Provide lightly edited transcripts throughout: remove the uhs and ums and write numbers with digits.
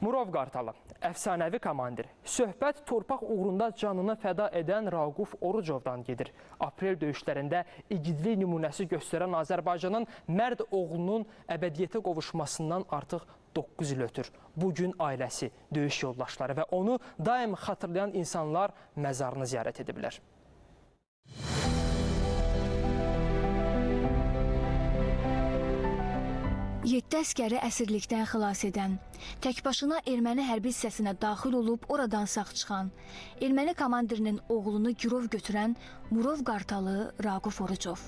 Murov Qartalı, əfsanəvi komandir, söhbət torpaq uğrunda canını fəda edən Raquf Orucovdan gedir. Aprel döyüşlərində igidlik nümunəsi göstərən Azərbaycanın mərd oğlunun əbədiyyətə qovuşmasından artıq 9 il ötür. Bugün ailəsi, döyüş yoldaşları və onu daim xatırlayan insanlar məzarını ziyarət ediblər. Yeddi əskəri əsirlikdən xilas edən, təkbaşına erməni hərbi hissəsinə daxil olub oradan sağ çıxan, erməni komandirinin oğlunu girov götürən Murov Qartalı Raquf Orucov.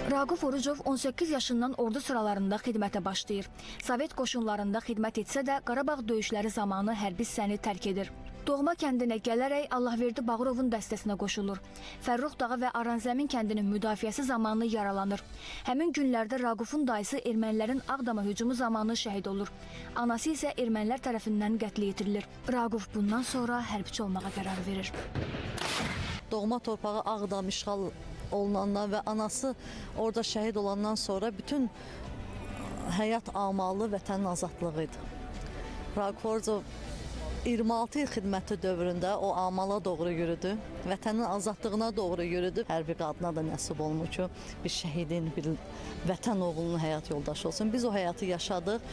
Raquf Orucov 18 yaşından ordu sıralarında xidmətə başlayır. Sovet qoşunlarında xidmət etsə də Qarabağ döyüşləri zamanı hərbi hissəni tərk edir. Doğma kəndinə gələrək Allahverdi Bağırovun dəstəsinə qoşulur. Fərrux dağı və Aranzəmin kəndinin müdafiəsi zamanı yaralanır. Həmin günlərdə Raqufun dayısı ermənilərin Ağdama hücumu zamanı şəhid olur. Anası isə ermənilər tərəfindən qətlə yetirilir. Raquf bundan sonra hərbiçi olmağa qərar verir. Doğma torpağı Ağdam işğal olunandan və anası orada şəhid olandan sonra bütün həyat amalı vətənin azadlığı idi. Raquf Orucov 26 il xidməti dövründə o amala doğru yürüdü, vətənin azadlığına doğru yürüdü. Hər bir qadına da nəsib olmur ki, bir şəhidin, bir vətən oğlunun həyat yoldaşı olsun. Biz o həyatı yaşadıq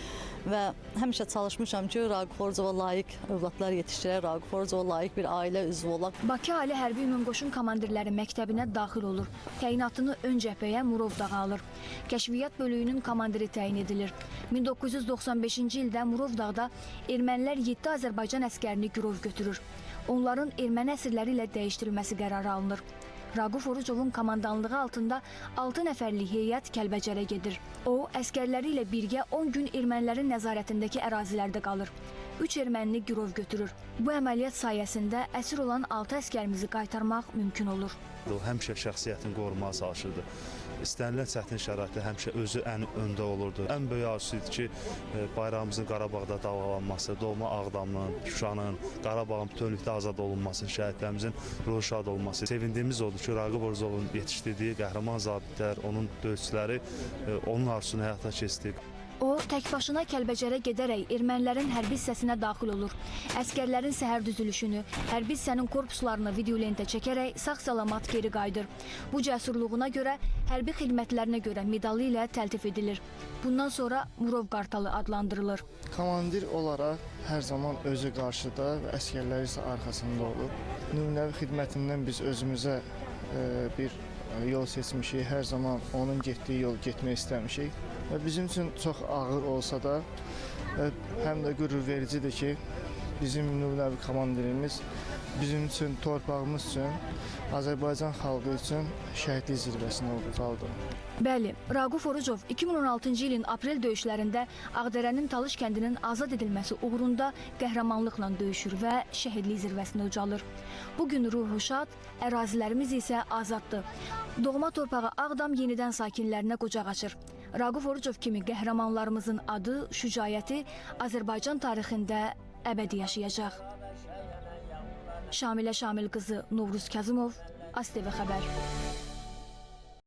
və həmişə çalışmışam ki, Raquf Orucova layiq övladlar yetişdirək, Raquf Orucova layiq bir ailə üzvü olaq. Bakı Ali Hərbi Ümumqoşun Komandirləri Məktəbinə daxil olur. Təyinatını ön cəbhəyə Murov dağı alır. Kəşfiyyat bölüyünün komandiri təyin edilir. 1995-ci ildə Murov dağda ermənilər 7 Azərbaycan əskərini girov götürür. Onların erməni əsirləri ilə dəyişdirilməsi qərarı alınır. Raquf Orucovun komandanlığı altında 6 nəfərlik heyət Kəlbəcərə gedir. O, əskərləri ilə birgə 10 gün ermənilərin nəzarətindəki ərazilərdə qalır. 3 ermənini girov götürür. Bu əməliyyat sayəsində əsir olan 6 əskərimizi qaytarmaq mümkün olur. O həmişə şəxsiyyətini qorumağa çalışırdı. İstənilən çətin şəraitdə həmişə özü ən öndə olurdu. Ən böyük arzusu idi ki, bayrağımızın Qarabağda dalğalanması, doğma Ağdamın, Şuşanın, Qarabağın bütövlükdə azad olunması, şəhidlərimizin ruhu şad olması. Sevindiyimiz oldu ki, Raquf Orucovun yetişdirdiyi qəhrəman zabitlər, onun döyüşçüləri onun arzusunu həyata keçirdi. O, təkbaşına Kəlbəcərə gedərək ermənilərin hərbi hissəsinə daxil olur. Əskərlərin səhər düzülüşünü, hərbi hissənin korpuslarını videolentə çəkərək sağ-salamat geri qayıdır. Bu cəsurluğuna görə, hərbi xidmətlərinə görə medalı ilə təltif edilir. Bundan sonra Murov Qartalı adlandırılır. Komandir olaraq hər zaman özü qarşıda və əskərləri isə arxasında olub. Nümunəvi xidmətindən biz özümüzə bir yol seçmişik, hər zaman onun getdiyi yol getmək istəmişik. Və bizim üçün çox ağır olsa da, həm də qürur vericidir ki, bizim nümunəvi komandirimiz bizim üçün, torpağımız üçün, Azərbaycan xalqı üçün şəhidlik zirvəsində qaldı. Bəli, Raquf Orucov 2016-cı ilin aprel döyüşlərində Ağdərənin Talış kəndinin azad edilməsi uğrunda qəhrəmanlıqla döyüşür və şəhidlik zirvəsinə ucalır. Bugün ruhu şad, ərazilərimiz isə azaddır. Doğma torpağı Ağdam yenidən sakinlərinə qucaq açır. Raquf Orucov kimi qəhrəmanlarımızın adı, şücaəti Azərbaycan tarixində əbədi yaşayacaq. Şamilə Şamil qızı Novruz Kazımov, ASTV Xəbər.